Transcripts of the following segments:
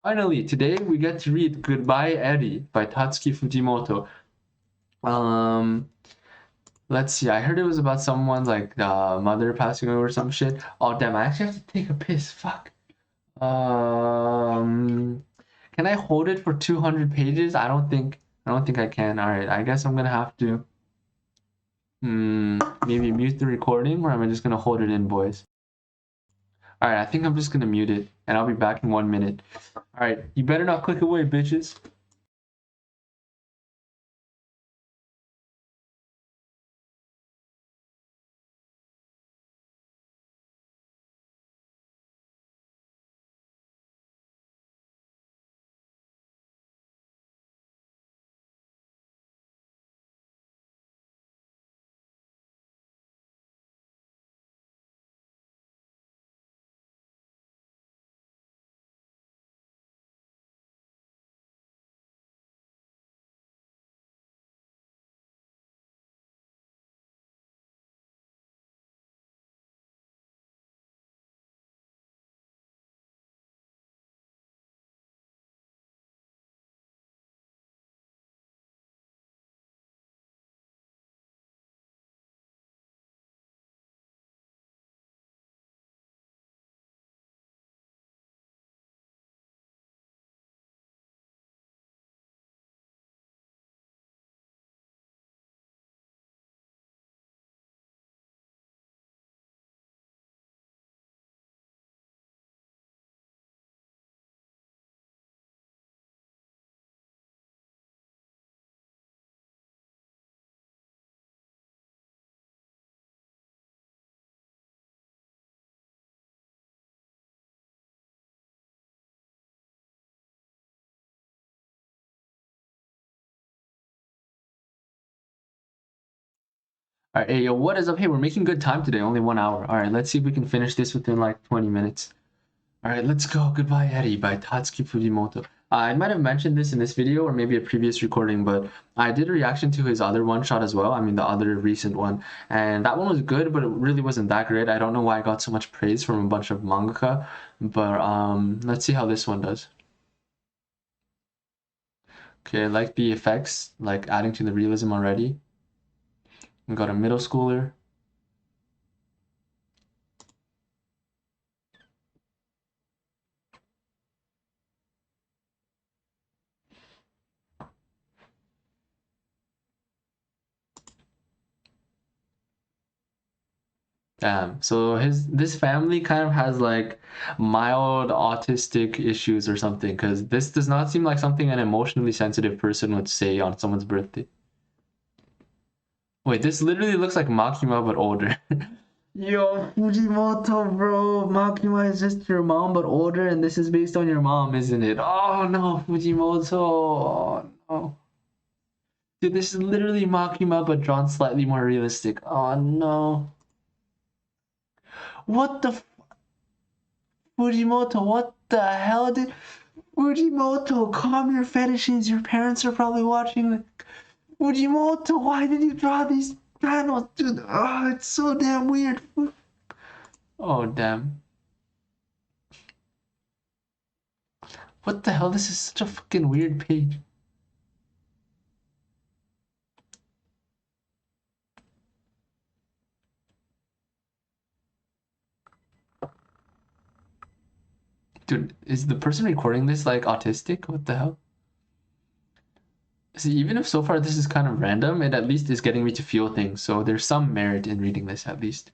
Finally, today we get to read Goodbye Eddie by Tatsuki Fujimoto. Let's see. I heard it was about someone's like mother passing away or some shit. Oh damn! I actually have to take a piss. Fuck. Can I hold it for 200 pages? I don't think. I don't think I can. All right. I guess I'm gonna have to. Maybe mute the recording, or am I just gonna hold it in, boys? All right. I think I'm just gonna mute it, and I'll be back in 1 minute. All right. You better not click away, bitches. All right, hey, yo, what is up? Hey, we're making good time today, only 1 hour. All right, let's see if we can finish this within like 20 minutes. All right, let's go. Goodbye, Eddie by Tatsuki Fujimoto. I might have mentioned this in this video or maybe a previous recording, but I did a reaction to his other one shot as well. I mean, the other recent one. And that one was good, but it really wasn't that great. I don't know why I got so much praise from a bunch of mangaka, but let's see how this one does. Okay, I like the effects, like adding to the realism already. We got a middle schooler. Damn. So this family kind of has like mild autistic issues or something, because this does not seem like something an emotionally sensitive person would say on someone's birthday. Wait, this literally looks like Makima but older. Yo, Fujimoto, bro. Makima is just your mom but older, and this is based on your mom, isn't it? Oh no, Fujimoto. Oh no. Dude, this is literally Makima but drawn slightly more realistic. Oh no. What the Fujimoto, what the hell did Fujimoto, calm your fetishes. Your parents are probably watching. Fujimoto, why did you draw these panels? Dude, oh, it's so damn weird. Oh, damn. What the hell? This is such a fucking weird page. Dude, is the person recording this like autistic? What the hell? See, even if so far this is kind of random, it at least is getting me to feel things. So there's some merit in reading this at least.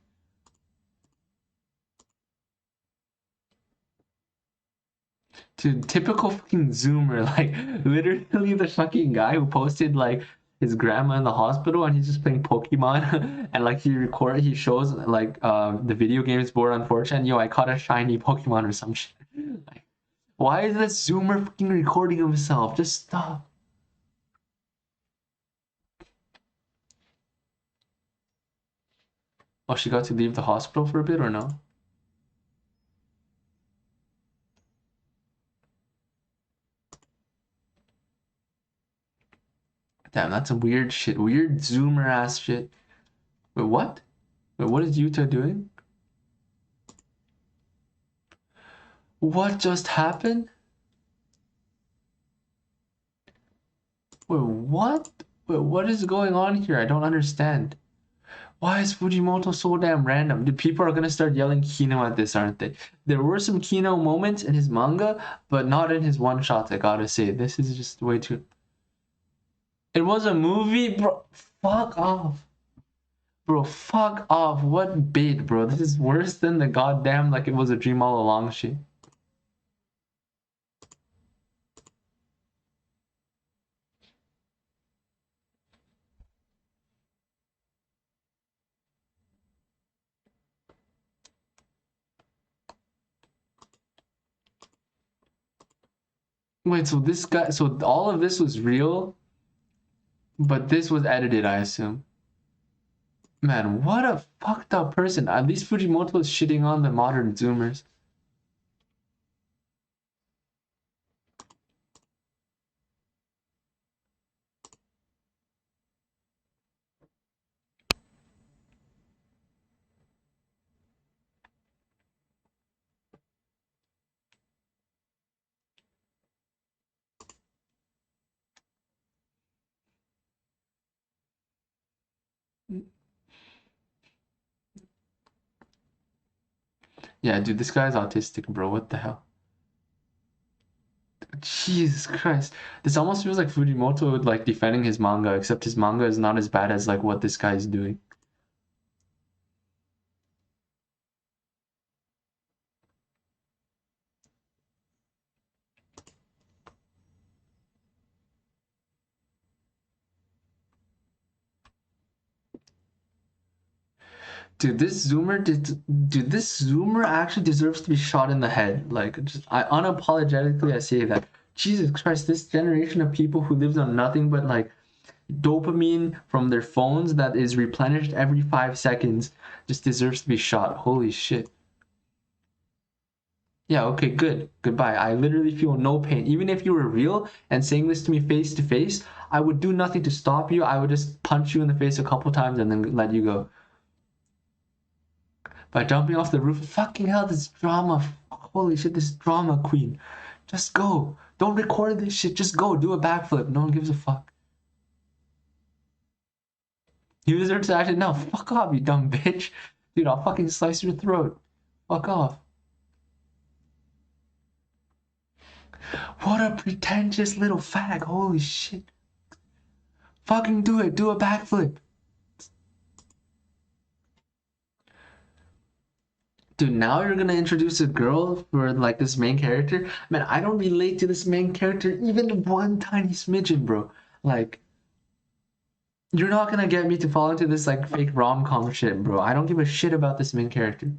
Dude, typical fucking Zoomer, like literally the fucking guy who posted like his grandma in the hospital and he's just playing Pokemon and like he shows like the video games board on 4chan, yo, I caught a shiny Pokemon or some shit. Like, why is this Zoomer fucking recording himself? Just stop. Oh, she got to leave the hospital for a bit or no? Damn, that's some weird shit. Weird Zoomer ass shit. Wait, what? Wait, what is Yuta doing? What just happened? Wait, what? Wait, what is going on here? I don't understand. Why is Fujimoto so damn random? Dude, people are gonna start yelling Kino at this, aren't they? There were some Kino moments in his manga, but not in his one-shots, I gotta say. This is just way too... It was a movie? Bro, fuck off. Bro, fuck off. What bait, bro? This is worse than the goddamn like it was a dream all along shit. Wait, so this guy, so all of this was real, but this was edited, I assume. Man, what a fucked up person. At least Fujimoto is shitting on the modern Zoomers. Yeah, dude, this guy's autistic, bro. What the hell? Jesus Christ. This almost feels like Fujimoto like defending his manga, except his manga is not as bad as like what this guy's doing. Dude, this zoomer actually deserves to be shot in the head. Like, just I unapologetically I say that. Jesus Christ, this generation of people who lives on nothing but like dopamine from their phones that is replenished every 5 seconds just deserves to be shot. Holy shit. Yeah, okay, good. Goodbye. I literally feel no pain. Even if you were real and saying this to me face to face, I would do nothing to stop you. I would just punch you in the face a couple times and then let you go. By jumping off the roof. Fucking hell, this drama. Holy shit, this drama queen. Just go. Don't record this shit. Just go. Do a backflip. No one gives a fuck. You deserve to actually. No, fuck off, you dumb bitch. Dude, I'll fucking slice your throat. Fuck off. What a pretentious little fag. Holy shit. Fucking do it. Do a backflip. Dude, now you're gonna introduce a girl for like this main character. Man, I don't relate to this main character even one tiny smidgen, bro. Like, you're not gonna get me to fall into this like fake rom-com shit, bro. I don't give a shit about this main character.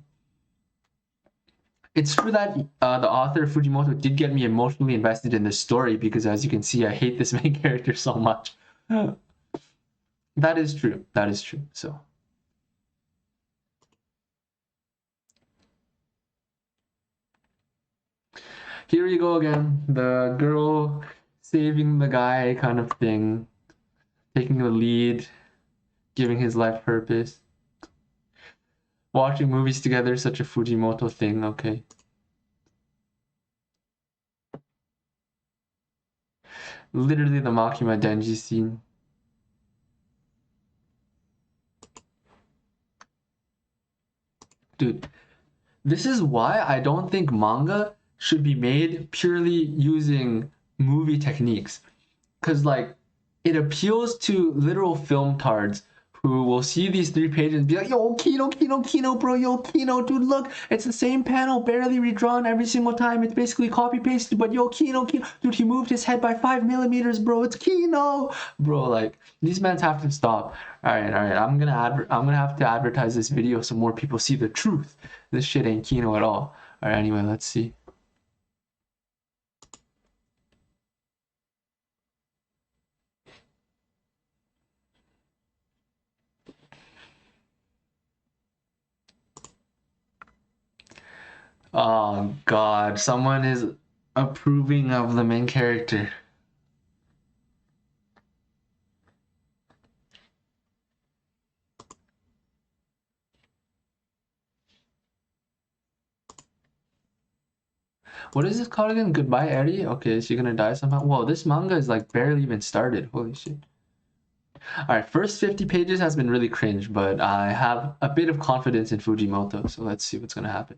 It's true that the author Fujimoto did get me emotionally invested in this story because, as you can see, I hate this main character so much. That is true. That is true. So. Here you go again. The girl saving the guy kind of thing. Taking the lead. Giving his life purpose. Watching movies together is such a Fujimoto thing. Okay. Literally the Makima Denji scene. Dude, this is why I don't think manga should be made purely using movie techniques. Because, like, it appeals to literal film tards who will see these 3 pages and be like, yo, Kino, Kino, Kino, bro, yo, Kino, dude, look, it's the same panel, barely redrawn every single time. It's basically copy pasted, but yo, Kino, Kino, dude, he moved his head by 5 millimeters, bro. It's Kino, bro. Like, these men have to stop. All right, I'm gonna have to advertise this video so more people see the truth. This shit ain't Kino at all. All right, anyway, let's see. Oh God, someone is approving of the main character. What is this called again? Goodbye, Eri? Okay, is she gonna die somehow? Whoa, this manga is like barely even started. Holy shit. Alright, first 50 pages has been really cringe, but I have a bit of confidence in Fujimoto, so let's see what's gonna happen.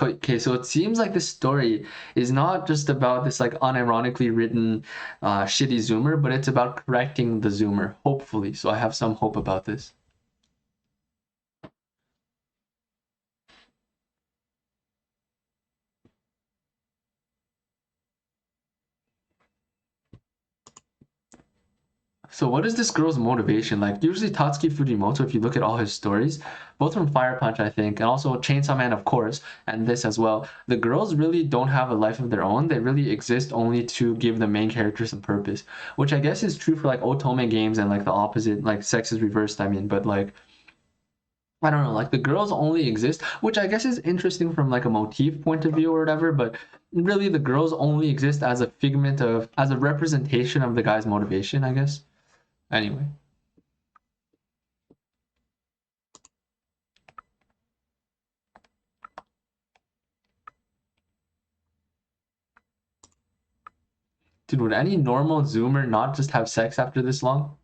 Okay, so it seems like this story is not just about this like unironically written shitty zoomer, but it's about correcting the zoomer, hopefully. So I have some hope about this. So what is this girl's motivation? Like usually Tatsuki Fujimoto, if you look at all his stories, both from Fire Punch, I think, and also Chainsaw Man, of course, and this as well, the girls really don't have a life of their own. They really exist only to give the main character some purpose, which I guess is true for like Otome games and like the opposite, like sex is reversed, I mean, but like I don't know, like the girls only exist, which I guess is interesting from like a motif point of view or whatever, but really the girls only exist as a figment of, as a representation of the guy's motivation, I guess. Anyway. Dude, would any normal Zoomer not just have sex after this long?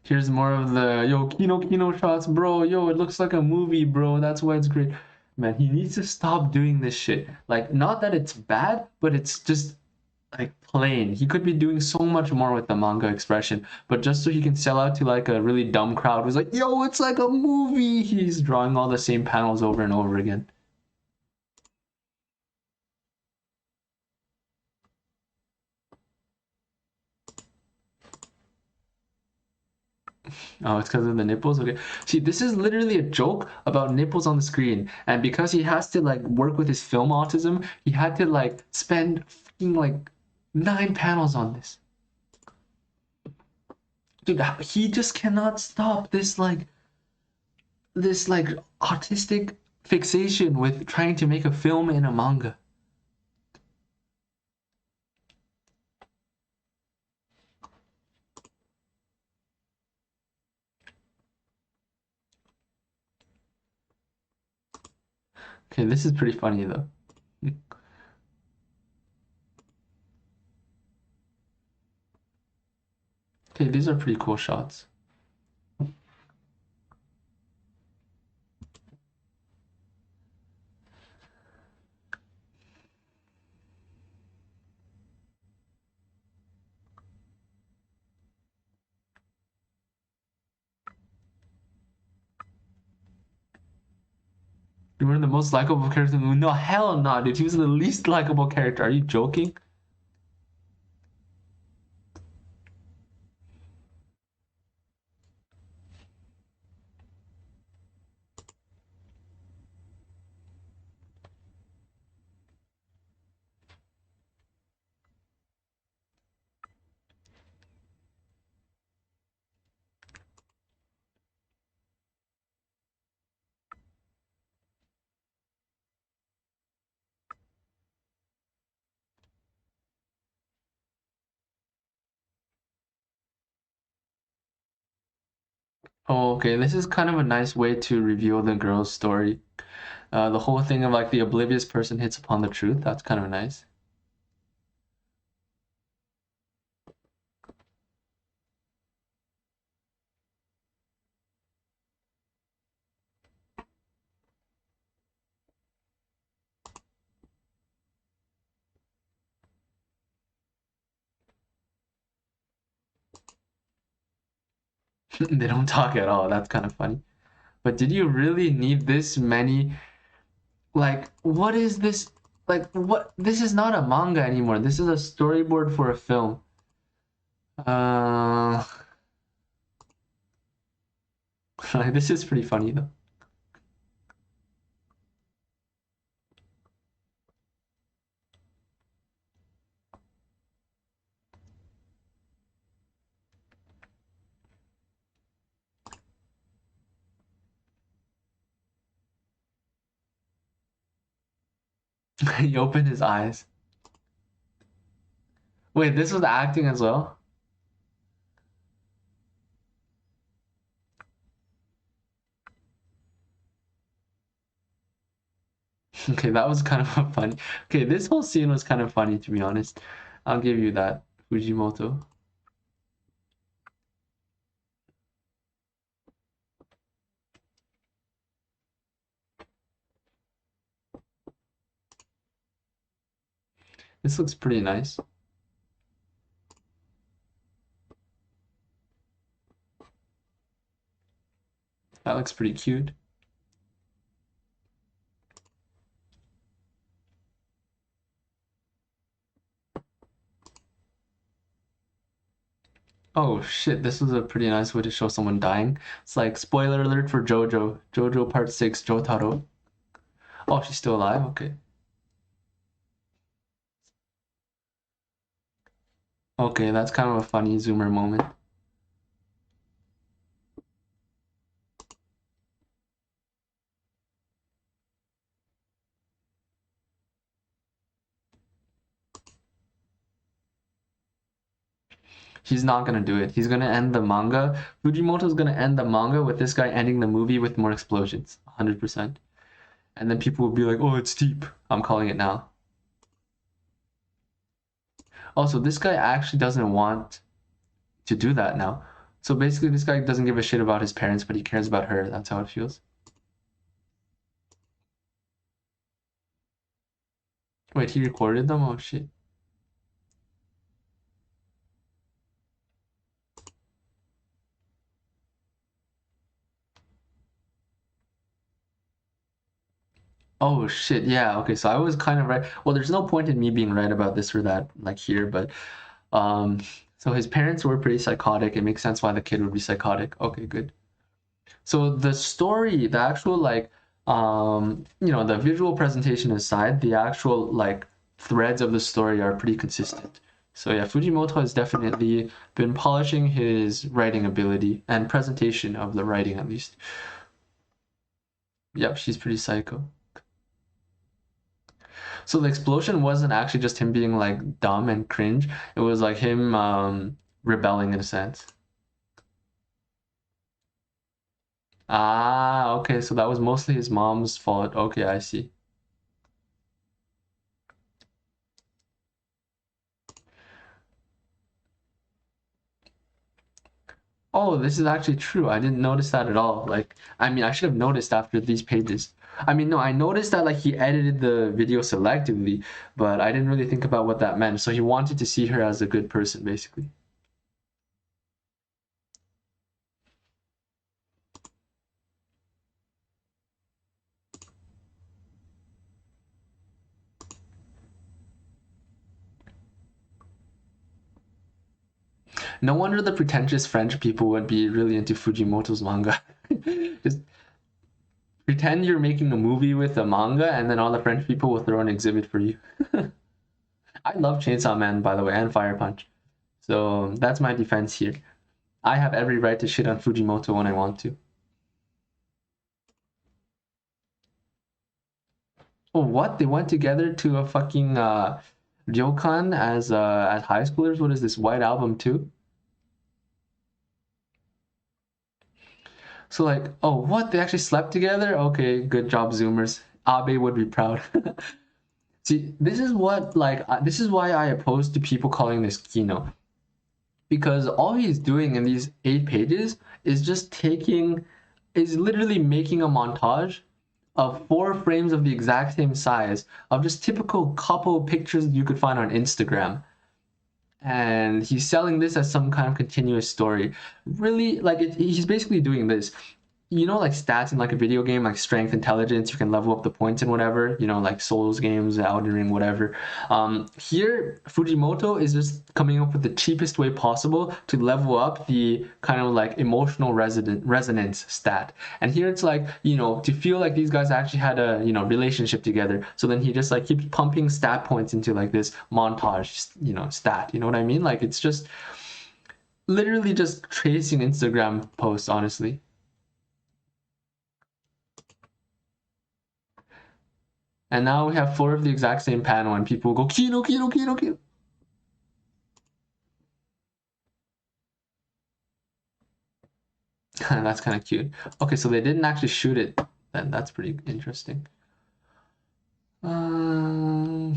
Here's more of the yo Kino shots, bro. Yo, it looks like a movie, bro. That's why it's great. Man, he needs to stop doing this shit. Like, not that it's bad, but it's just like plain. He could be doing so much more with the manga expression, but just so he can sell out to like a really dumb crowd who's like, yo, it's like a movie. He's drawing all the same panels over and over again. Oh, it's because of the nipples? Okay. See, this is literally a joke about nipples on the screen. And because he has to like work with his film autism, he had to like spend fucking like 9 panels on this. Dude, he just cannot stop this like artistic fixation with trying to make a film in a manga. Okay, this is pretty funny though. Okay, these are pretty cool shots. You were the most likable character. No, hell no, dude. He was the least likable character. Are you joking? Oh, okay. This is kind of a nice way to reveal the girl's story. The whole thing of like the oblivious person hits upon the truth. That's kind of nice. They don't talk at all. That's kind of funny. But did you really need this many? Like, what is this? Like, what? This is not a manga anymore. This is a storyboard for a film. Uh, this is pretty funny though. He opened his eyes. Wait, this was acting as well? Okay, that was kind of a funny. Okay, this whole scene was kind of funny, to be honest. I'll give you that, Fujimoto. This looks pretty nice. That looks pretty cute. Oh shit, this was a pretty nice way to show someone dying. It's like, spoiler alert for JoJo. JoJo Part 6, Jotaro. Oh, she's still alive? Okay. Okay, that's kind of a funny zoomer moment. He's not gonna do it. He's gonna end the manga. Fujimoto's gonna end the manga with this guy ending the movie with more explosions. 100%. And then people will be like, oh, it's deep. I'm calling it now. Also, this guy actually doesn't want to do that now. So basically, this guy doesn't give a shit about his parents, but he cares about her. That's how it feels. Wait, he recorded them? Oh shit. Oh shit, yeah, okay, so I was kind of right. Well, there's no point in me being right about this or that, like here, but um, so his parents were pretty psychotic. It makes sense why the kid would be psychotic. Okay, good. So the story, the actual like the visual presentation aside, the actual like threads of the story are pretty consistent. So yeah, Fujimoto has definitely been polishing his writing ability and presentation of the writing at least. Yep, she's pretty psycho. So the explosion wasn't actually just him being like dumb and cringe. It was like him rebelling in a sense. Ah, okay, so that was mostly his mom's fault. Okay, I see. Oh, this is actually true. I didn't notice that at all. Like, I mean, I should have noticed after these pages. I mean, no, I noticed that like he edited the video selectively, but I didn't really think about what that meant. So he wanted to see her as a good person, basically. No wonder the pretentious French people would be really into Fujimoto's manga. Just pretend you're making a movie with a manga, and then all the French people will throw an exhibit for you. I love Chainsaw Man, by the way, and Fire Punch. So that's my defense here. I have every right to shit on Fujimoto when I want to. Oh, what? They went together to a fucking ryokan as high schoolers? What is this, White Album too? So like, oh, what? They actually slept together? Okay, good job, Zoomers. Abe would be proud. See, this is what like this is why I oppose to people calling this Kino, because all he's doing in these 8 pages is just is literally making a montage of 4 frames of the exact same size of just typical couple pictures you could find on Instagram. And he's selling this as some kind of continuous story. Really, like he's basically doing this, like stats in like a video game, like strength, intelligence, you can level up the points and whatever, like Souls games, Elden Ring, whatever. Here, Fujimoto is just coming up with the cheapest way possible to level up the kind of like emotional resonance stat. And here it's like, to feel like these guys actually had a, relationship together. So then he just like keeps pumping stat points into like this montage, stat. You know what I mean? Like it's just literally just tracing Instagram posts, honestly. And now we have 4 of the exact same panel, and people go, Kino, Kino, Kino, Kino. That's kind of cute. Okay, so they didn't actually shoot it then. That's pretty interesting. A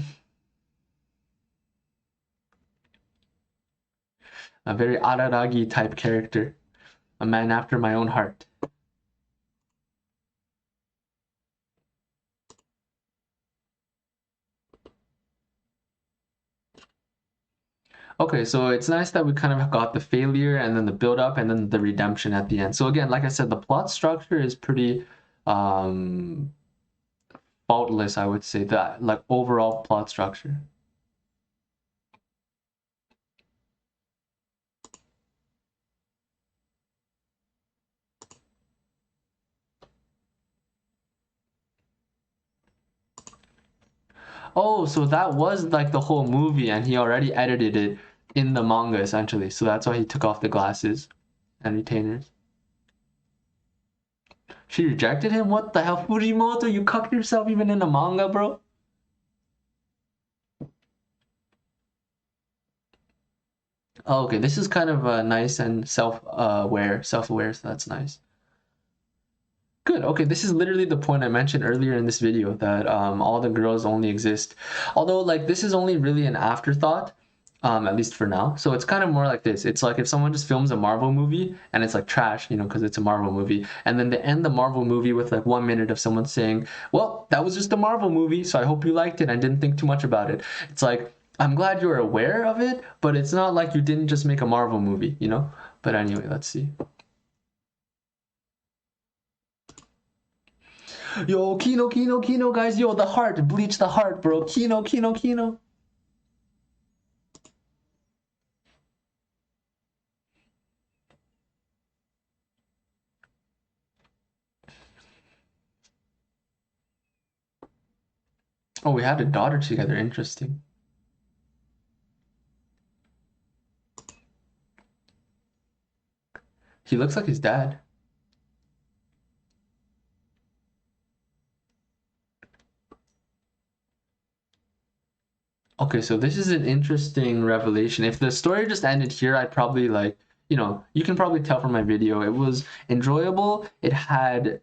very Araragi type character. A man after my own heart. Okay, so it's nice that we kind of got the failure and then the build up and then the redemption at the end. So again, like I said, the plot structure is pretty faultless, I would say, that like overall plot structure. Oh, so that was like the whole movie and he already edited it in the manga essentially. So that's why he took off the glasses and retainers. She rejected him? What the hell? Fujimoto, you cucked yourself even in the manga, bro? Oh, okay, this is kind of nice and self-aware, so that's nice. Good. Okay, this is literally the point I mentioned earlier in this video, that all the girls only exist. Although, like, this is only really an afterthought, at least for now. So it's kind of more like this. It's like if someone just films a Marvel movie and it's like trash, you know, because it's a Marvel movie, and then they end the Marvel movie with like 1 minute of someone saying, well, that was just a Marvel movie, so I hope you liked it and didn't think too much about it. It's like, I'm glad you're aware of it, but it's not like you didn't just make a Marvel movie, you know? But anyway, let's see. Yo, Kino, Kino, Kino, guys. Yo, the heart. Bleach the heart, bro. Kino, Kino, Kino. Oh, we had a daughter together. Interesting. He looks like his dad. Okay, so this is an interesting revelation. If the story just ended here, I'd probably like, you know, you can probably tell from my video, it was enjoyable. It had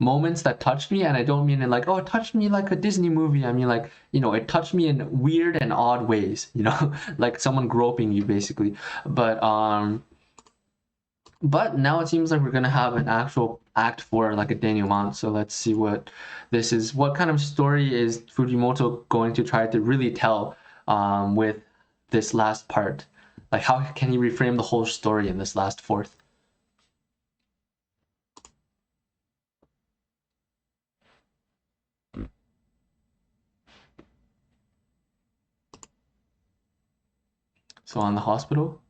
moments that touched me, and I don't mean it like, oh, it touched me like a Disney movie. I mean like, you know, it touched me in weird and odd ways, you know, like someone groping you basically. But now it seems like we're gonna have an actual act for like a denouement. So let's see what this is. What kind of story is Fujimoto going to try to really tell with this last part? Like how can he reframe the whole story in this last fourth? So on the hospital.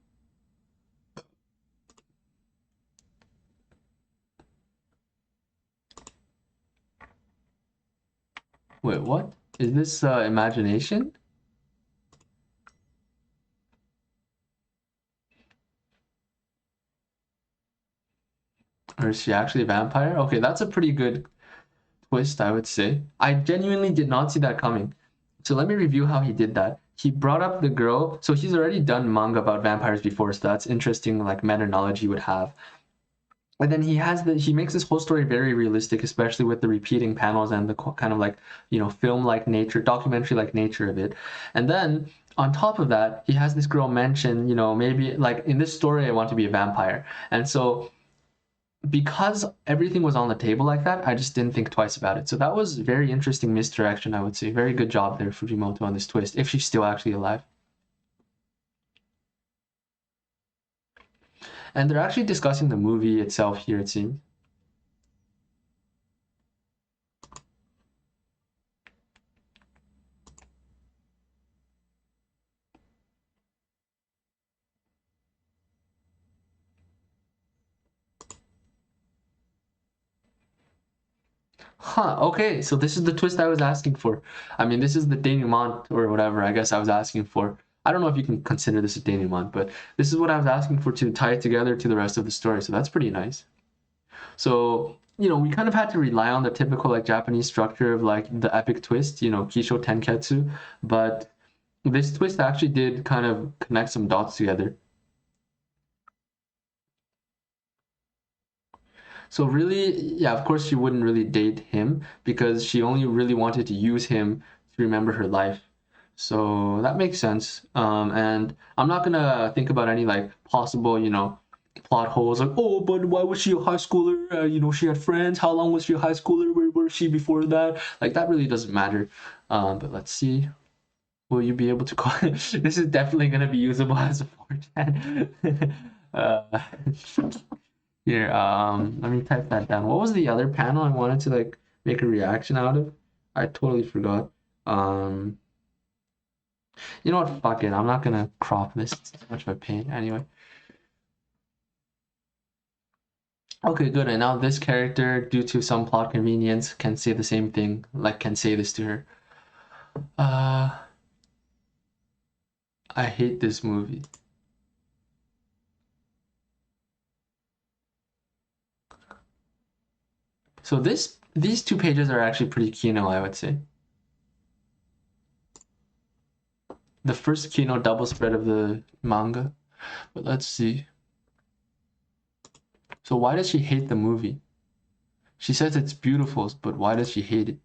Wait, what? Is this imagination? Or is she actually a vampire? Okay, that's a pretty good twist, I would say. I genuinely did not see that coming. So let me review how he did that. He brought up the girl. So he's already done manga about vampires before, so that's interesting, like meta knowledge he would have. And then he makes this whole story very realistic, especially with the repeating panels and the kind of like, you know, film-like nature, documentary-like nature of it. And then on top of that, he has this girl mention, you know, maybe like in this story, I want to be a vampire. And so because everything was on the table like that, I just didn't think twice about it. So that was very interesting misdirection, I would say. Very good job there, Fujimoto, on this twist, if she's still actually alive. And they're actually discussing the movie itself here, it seems. Huh, okay, so this is the twist I was asking for. I mean, this is the denouement or whatever I guess I was asking for. I don't know if you can consider this a denouement, but this is what I was asking for to tie it together to the rest of the story, so that's pretty nice. So we kind of had to rely on the typical like Japanese structure of like the epic twist, Kisho Tenketsu, but this twist actually did kind of connect some dots together. So really, yeah, of course she wouldn't really date him because she only really wanted to use him to remember her life. So that makes sense. And I'm not gonna think about any like possible, plot holes like, oh, but why was she a high schooler? She had friends. How long was she a high schooler? Where was she before that? Like that really doesn't matter. But let's see. Will you be able to call it? This is definitely gonna be usable as a 4chan. Here, let me type that down. What was the other panel I wanted to like make a reaction out of? I totally forgot. You know what? Fuck it. I'm not gonna crop this. It's too much of a pain. Anyway. Okay, good. And now this character, due to some plot convenience, can say the same thing. Like, can say this to her. I hate this movie. So these two pages are actually pretty kino, I would say. The first kino double spread of the manga. But let's see. So why does she hate the movie? She says it's beautiful, but why does she hate it?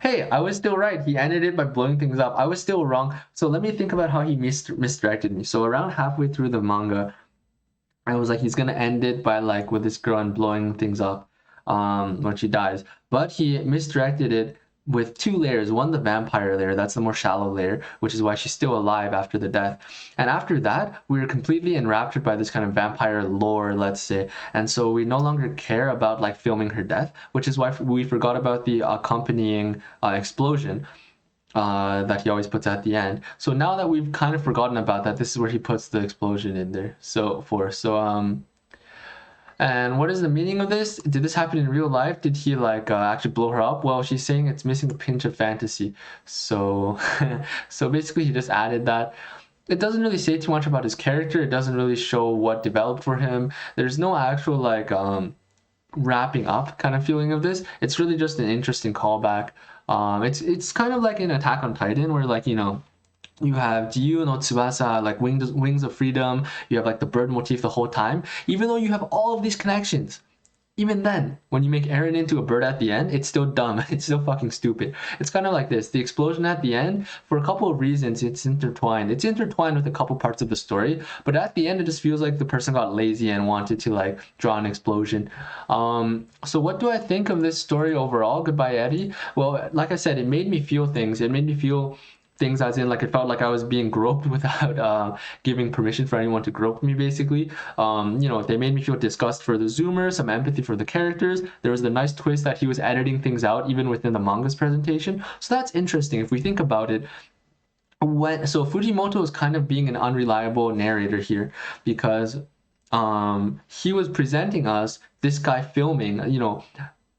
Hey, I was still right. He ended it by blowing things up. I was still wrong. So let me think about how he misdirected me. So around halfway through the manga, I was like, he's gonna end it by like with this girl and blowing things up when she dies. But he misdirected it with two layers. One, the vampire layer, that's the more shallow layer, which is why she's still alive after the death. And after that, we were completely enraptured by this kind of vampire lore, let's say. And so we no longer care about like filming her death, which is why we forgot about the accompanying explosion. That he always puts at the end. So now that we've kind of forgotten about that, this is where he puts the explosion in there. And what is the meaning of this? Did this happen in real life? Did he like actually blow her up? Well, she's saying it's missing a pinch of fantasy. So, so basically he just added that. It doesn't really say too much about his character. It doesn't really show what developed for him. There's no actual like wrapping up kind of feeling of this. It's really just an interesting callback. It's kind of like in Attack on Titan where like you have Jiyu no Tsubasa, like wings of freedom. You have like the bird motif the whole time. Even though you have all of these connections, even then, when you make Eren into a bird at the end, it's still dumb. It's still fucking stupid. It's kind of like this. The explosion at the end, for a couple of reasons, it's intertwined. It's intertwined with a couple parts of the story, but at the end, it just feels like the person got lazy and wanted to like draw an explosion. So what do I think of this story overall, Goodbye Eddie? Well, like I said, it made me feel things. It made me feel things as in like it felt like I was being groped without giving permission for anyone to grope me basically. They made me feel disgust for the zoomer, some empathy for the characters. There was the nice twist that he was editing things out even within the manga's presentation, so that's interesting if we think about it. So Fujimoto is kind of being an unreliable narrator here because he was presenting us this guy filming,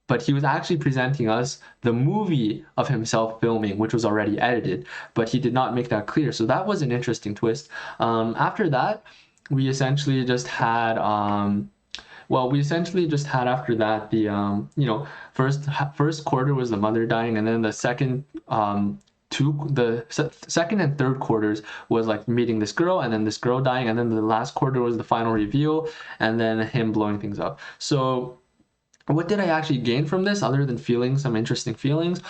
but he was actually presenting us the movie of himself filming, which was already edited, but he did not make that clear. So that was an interesting twist. After that, we essentially just had after that the first quarter was the mother dying, and then the second second and third quarters was like meeting this girl and then this girl dying, and then the last quarter was the final reveal and then him blowing things up. So what did I actually gain from this other than feeling some interesting feelings?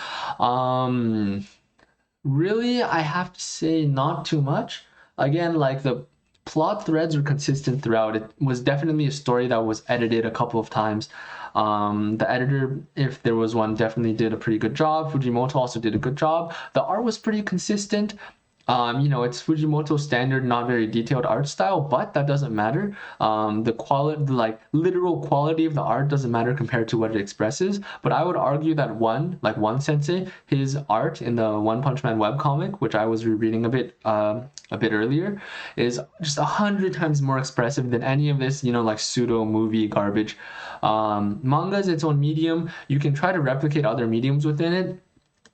Really, I have to say not too much. Again, like the plot threads were consistent throughout. It was definitely a story that was edited a couple of times. The editor, if there was one, definitely did a pretty good job. Fujimoto also did a good job. The art was pretty consistent. You know, it's Fujimoto's standard, not very detailed art style, but that doesn't matter. The quality, the like literal quality of the art doesn't matter compared to what it expresses. But I would argue that one sensei, his art in the One Punch Man webcomic, which I was rereading a bit earlier, is just 100 times more expressive than any of this, you know, like pseudo movie garbage. Manga is its own medium. You can try to replicate other mediums within it,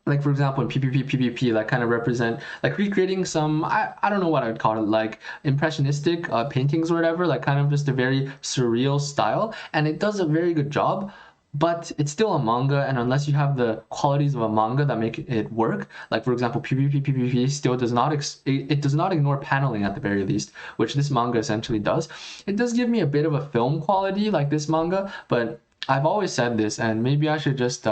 like for example in PPP, like kind of represent like recreating some, I don't know what I would call it, like impressionistic paintings or whatever, like kind of just a very surreal style, and it does a very good job. But it's still a manga, and unless you have the qualities of a manga that make it work, like for example PPP still does not it does not ignore paneling at the very least, which this manga essentially does. It does give me a bit of a film quality like this manga, but I've always said this, and maybe I should just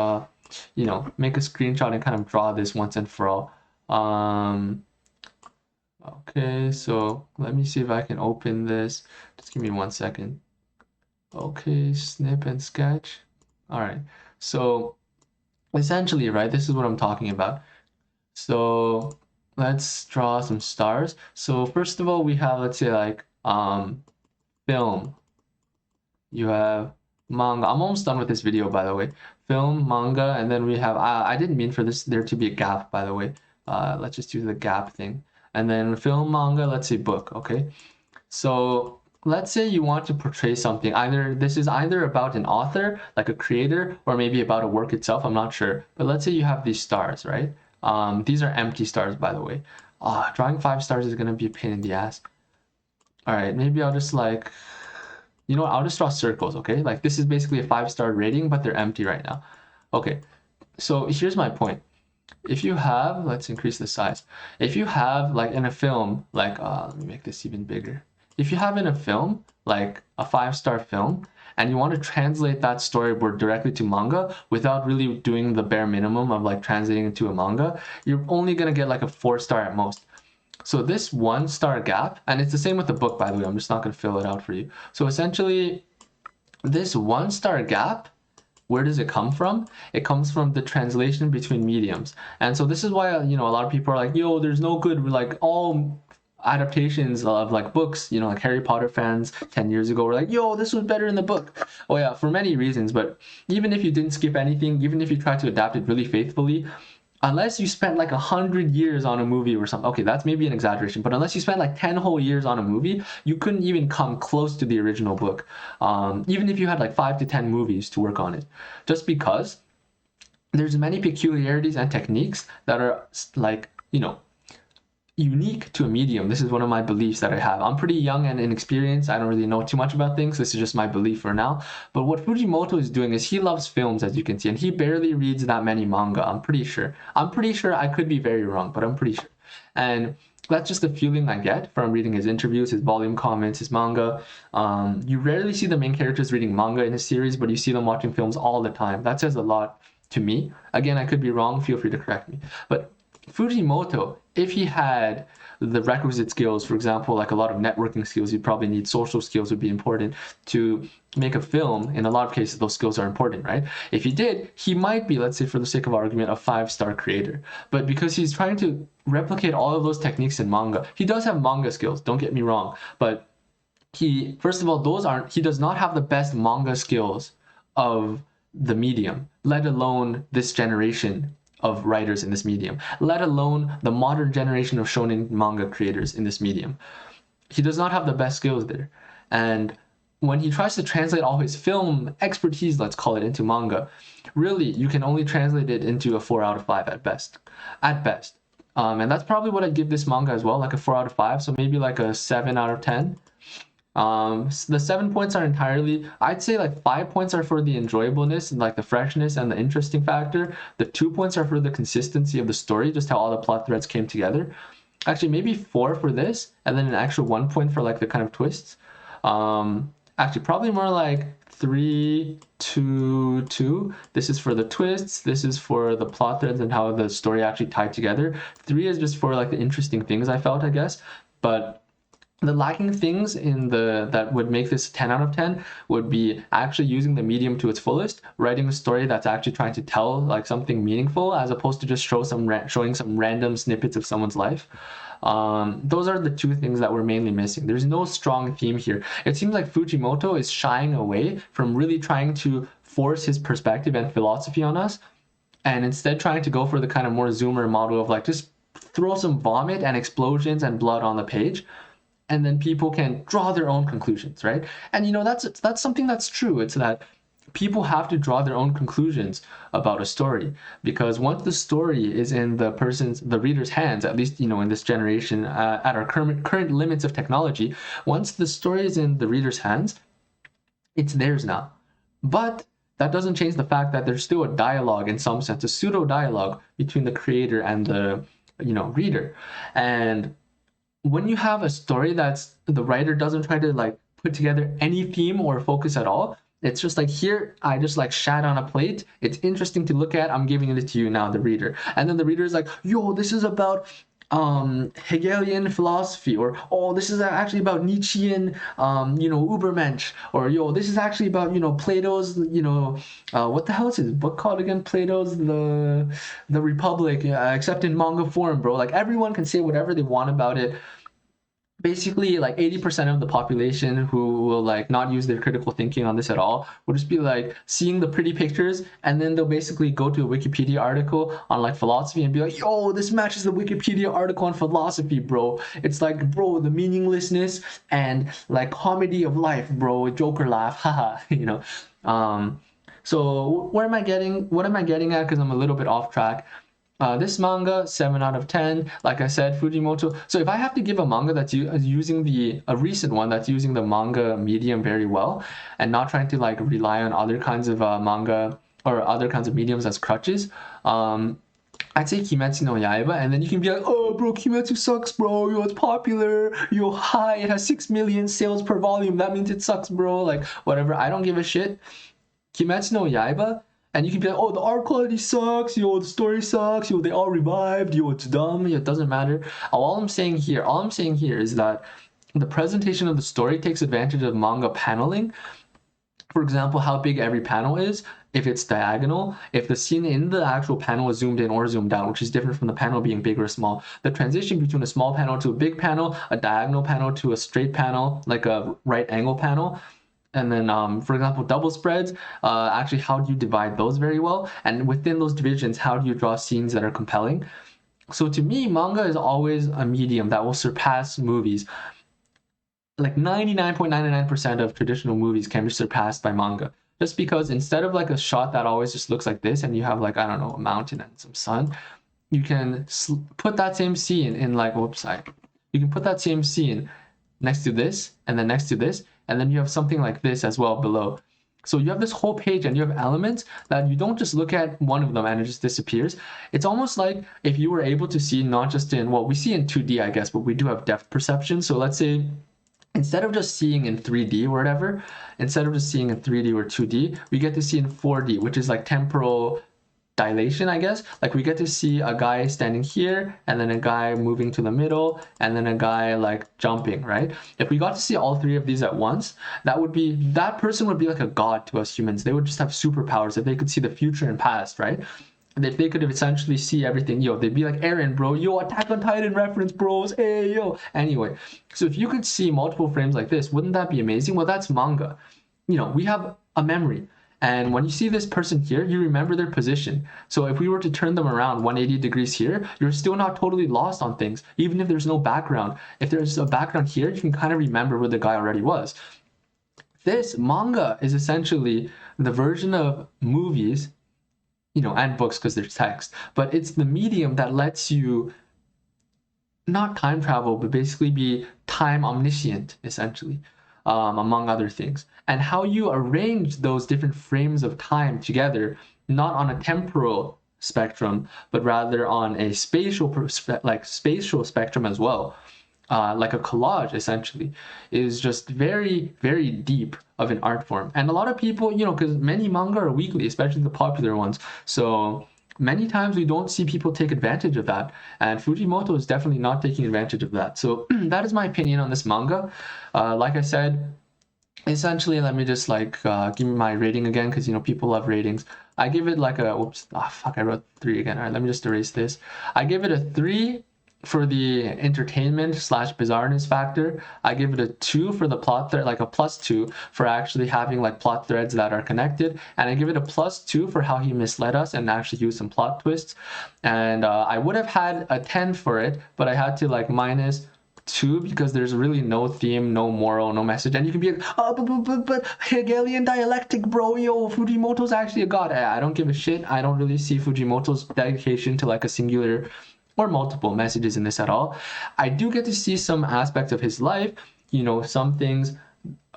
you know, make a screenshot and kind of draw this once and for all. Okay, so let me see if I can open this. Just give me 1 second. Okay, snip and sketch. All right, so essentially, right, this is what I'm talking about. So let's draw some stars. So first of all, we have, let's say like film. You have manga. I'm almost done with this video, by the way. Film, manga, and then we have, I didn't mean for there to be a gap, by the way. Let's just do the gap thing. And then film, manga, let's say book, okay? So let's say you want to portray something. This is either about an author, like a creator, or maybe about a work itself, I'm not sure. But let's say you have these stars, right? These are empty stars, by the way. Drawing 5 stars is gonna be a pain in the ass. All right, maybe I'll just like, you know what, I'll just draw circles, okay? Like this is basically a 5-star rating, but they're empty right now. Okay, so here's my point. If you have, let's increase the size. If you have like in a film, like, let me make this even bigger. If you have in a film, like a 5-star film, and you want to translate that storyboard directly to manga without really doing the bare minimum of like translating it to a manga, you're only gonna get like a 4-star at most. So this 1-star gap, and it's the same with the book, by the way, I'm just not going to fill it out for you. So essentially, this 1-star gap, where does it come from? It comes from the translation between mediums. And so this is why, you know, a lot of people are like, yo, there's no good, like all adaptations of like books, you know, like Harry Potter fans 10 years ago were like, yo, this was better in the book. Oh yeah, for many reasons, but even if you didn't skip anything, even if you tried to adapt it really faithfully, unless you spent like 100 years on a movie or something, okay, that's maybe an exaggeration, but unless you spent like 10 whole years on a movie, you couldn't even come close to the original book. Even if you had like 5 to 10 movies to work on it, just because there's many peculiarities and techniques that are like, you know, unique to a medium. This is one of my beliefs that I have. I'm pretty young and inexperienced. I don't really know too much about things. This is just my belief for now. But what Fujimoto is doing is he loves films, as you can see, and he barely reads that many manga, I'm pretty sure. I'm pretty sure, I could be very wrong, but I'm pretty sure. And that's just the feeling I get from reading his interviews, his volume comments, his manga. You rarely see the main characters reading manga in his series, but you see them watching films all the time. That says a lot to me. Again, I could be wrong. Feel free to correct me. But Fujimoto, if he had the requisite skills, for example, like a lot of networking skills, you'd probably need social skills would be important to make a film. In a lot of cases, those skills are important, right? If he did, he might be, let's say for the sake of argument, a 5-star creator. But because he's trying to replicate all of those techniques in manga, he does have manga skills, don't get me wrong. But he, first of all, he does not have the best manga skills of the medium, let alone this generation of writers in this medium, let alone the modern generation of shonen manga creators in this medium. He does not have the best skills there. And when he tries to translate all his film expertise, let's call it, into manga, really, you can only translate it into a 4 out of 5 at best. At best. And that's probably what I'd give this manga as well, like a 4 out of 5, so maybe like a 7 out of 10. The 7 points are entirely, I'd say like 5 points are for the enjoyableness and like the freshness and the interesting factor. The 2 points are for the consistency of the story, just how all the plot threads came together. Actually, maybe 4 for this, and then an actual 1 point for like the kind of twists. Actually, probably more like 3, 2, 2. This is for the twists. This is for the plot threads and how the story actually tied together. 3 is just for like the interesting things I felt, I guess. But the lacking things in that would make this 10 out of 10 would be actually using the medium to its fullest, writing a story that's actually trying to tell like something meaningful, as opposed to just showing some random snippets of someone's life. Those are the two things that we're mainly missing. There's no strong theme here. It seems like Fujimoto is shying away from really trying to force his perspective and philosophy on us, and instead trying to go for the kind of more zoomer model of like just throw some vomit and explosions and blood on the page, and then people can draw their own conclusions, right? And that's something that's true. It's that people have to draw their own conclusions about a story, because once the story is in the reader's hands, at least in this generation, at our current limits of technology, once the story is in the reader's hands, it's theirs now. But that doesn't change the fact that there's still a dialogue, in some sense, a pseudo dialogue between the creator and the reader. And when you have a story that's the writer doesn't try to like put together any theme or focus at all, it's just like, here I just like shat on a plate, it's interesting to look at, I'm giving it to you now, the reader. And then the reader is like, yo, this is about Hegelian philosophy, or oh, this is actually about Nietzschean Übermensch, or yo, this is actually about Plato's what the hell is his book called again? Plato's the Republic, except in manga form, bro. Like, everyone can say whatever they want about it. Basically, like 80% of the population who will like not use their critical thinking on this at all will just be like seeing the pretty pictures, and then they'll basically go to a Wikipedia article on like philosophy and be like, yo, this matches the Wikipedia article on philosophy, bro. It's like, bro, the meaninglessness and like comedy of life, bro, Joker laugh, haha. So what am I getting at? Because I'm a little bit off track. This manga, 7 out of 10. Like I said, Fujimoto. So if I have to give a manga that's using a recent one that's using the manga medium very well, and not trying to like rely on other kinds of manga or other kinds of mediums as crutches, I'd say Kimetsu no Yaiba. And then you can be like, oh, bro, Kimetsu sucks, bro. Yo, it's popular. Yo, hi, it has 6 million sales per volume. That means it sucks, bro. Like, whatever. I don't give a shit. Kimetsu no Yaiba. And you can be like, oh, the art quality sucks, yo, the story sucks, yo, they all revived, yo, it's dumb, yo, it doesn't matter. All I'm saying here is that the presentation of the story takes advantage of manga paneling. For example, how big every panel is, if it's diagonal, if the scene in the actual panel is zoomed in or zoomed out, which is different from the panel being big or small. The transition between a small panel to a big panel, a diagonal panel to a straight panel, like a right angle panel, and then, for example, double spreads, actually, how do you divide those very well? And within those divisions, how do you draw scenes that are compelling? So to me, manga is always a medium that will surpass movies. Like 99.99% of traditional movies can be surpassed by manga. Just because instead of like a shot that always just looks like this, and you have like, I don't know, a mountain and some sun, you can put that same scene in like, you can put that same scene next to this, and then next to this, and then you have something like this as well below. So you have this whole page and you have elements that you don't just look at one of them and it just disappears. It's almost like if you were able to see not just in, well, we see in 2D, I guess, but we do have depth perception. So let's say instead of just seeing in 3D or whatever, instead of just seeing in 3D or 2D, we get to see in 4D, which is like temporal dilation, I guess. Like, we get to see a guy standing here, and then a guy moving to the middle, and then a guy like jumping, right? If we got to see all three of these at once, that person would be like a god to us humans. They would just have superpowers if they could see the future and past, right? And if they could essentially see everything, yo, they'd be like Eren, bro, yo, Attack on Titan reference, bros, hey, yo. Anyway, so if you could see multiple frames like this, wouldn't that be amazing? Well, that's manga. We have a memory. And when you see this person here, you remember their position. So if we were to turn them around 180 degrees here, you're still not totally lost on things, even if there's no background. If there's a background here, you can kind of remember where the guy already was. This manga is essentially the version of movies, and books because there's text, but it's the medium that lets you not time travel, but basically be time omniscient, essentially. Among other things, and how you arrange those different frames of time together, not on a temporal spectrum, but rather on a spatial spectrum as well, like a collage, essentially, is just very, very deep of an art form. And a lot of people, because many manga are weekly, especially the popular ones, so many times we don't see people take advantage of that, and Fujimoto is definitely not taking advantage of that. So that is my opinion on this manga. Like I said, essentially, let me just give me my rating again, because people love ratings. I give it like a I wrote 3 again. All right, let me just erase this. I give it a 3 for the entertainment slash bizarreness factor, I give it a 2 for the plot thread, like a +2 for actually having like plot threads that are connected, and I give it a +2 for how he misled us and actually used some plot twists. And I would have had a 10 for it, but I had to like -2 because there's really no theme, no moral, no message. And you can be like, oh, but Hegelian dialectic, bro, yo, Fujimoto's actually a god. I don't give a shit. I don't really see Fujimoto's dedication to like a singular or multiple messages in this at all. I do get to see some aspects of his life, you know, some things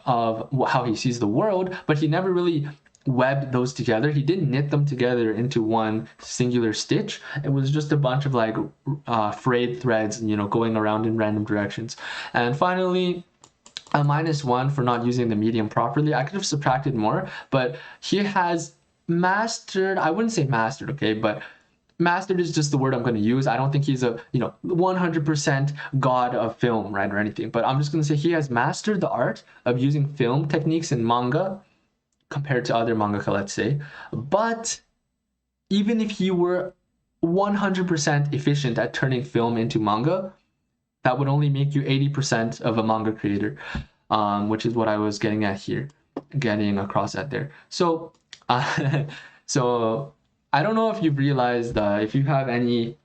of how he sees the world, but he never really webbed those together. He didn't knit them together into one singular stitch. It was just a bunch of like frayed threads, you know, going around in random directions. And finally, a -1 for not using the medium properly. I could have subtracted more, but he has mastered, I wouldn't say mastered, okay, but mastered is just the word I'm going to use. I don't think he's a, you know, 100% god of film, right, or anything, but I'm just going to say he has mastered the art of using film techniques in manga compared to other mangaka, let's say. But even if he were 100% efficient at turning film into manga, that would only make you 80% of a manga creator, which is what I was getting at here, getting across at there. So, so I don't know if you've realized if you have any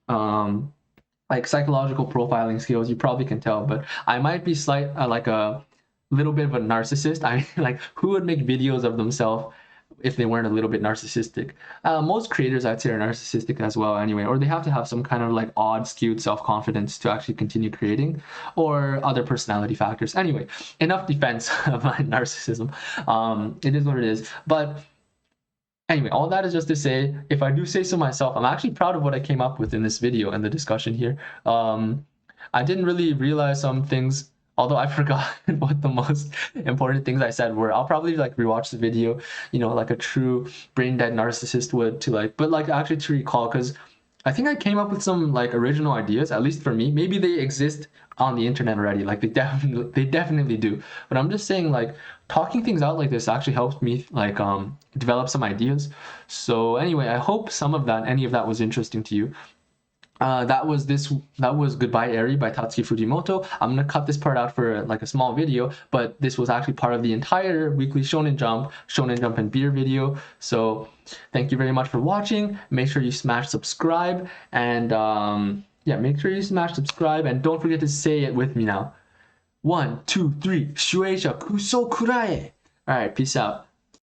like psychological profiling skills, you probably can tell, but I might be like a little bit of a narcissist. I mean, like, who would make videos of themselves if they weren't a little bit narcissistic? Most creators, I'd say, are narcissistic as well anyway, or they have to have some kind of like odd skewed self-confidence to actually continue creating, or other personality factors. Anyway, enough defense of my narcissism. It is what it is. But anyway, all that is just to say, if I do say so myself, I'm actually proud of what I came up with in this video and the discussion here. I didn't really realize some things, although I forgot what the most important things I said were. I'll probably like rewatch the video, you know, like a true brain dead narcissist would, to like, but like actually to recall, because I think I came up with some like original ideas, at least for me. Maybe they exist on the internet already, like they definitely do. But I'm just saying, like, talking things out like this actually helps me like develop some ideas. So anyway, I hope any of that was interesting to you. That was Goodbye Eri by Tatsuki Fujimoto. I'm gonna cut this part out for like a small video, but this was actually part of the entire weekly Shonen Jump and Beer video. So thank you very much for watching. Make sure you smash subscribe, and yeah, make sure you smash subscribe, and don't forget to say it with me now. 1, 2, 3, Shueisha Kuso Kurae. All right, peace out.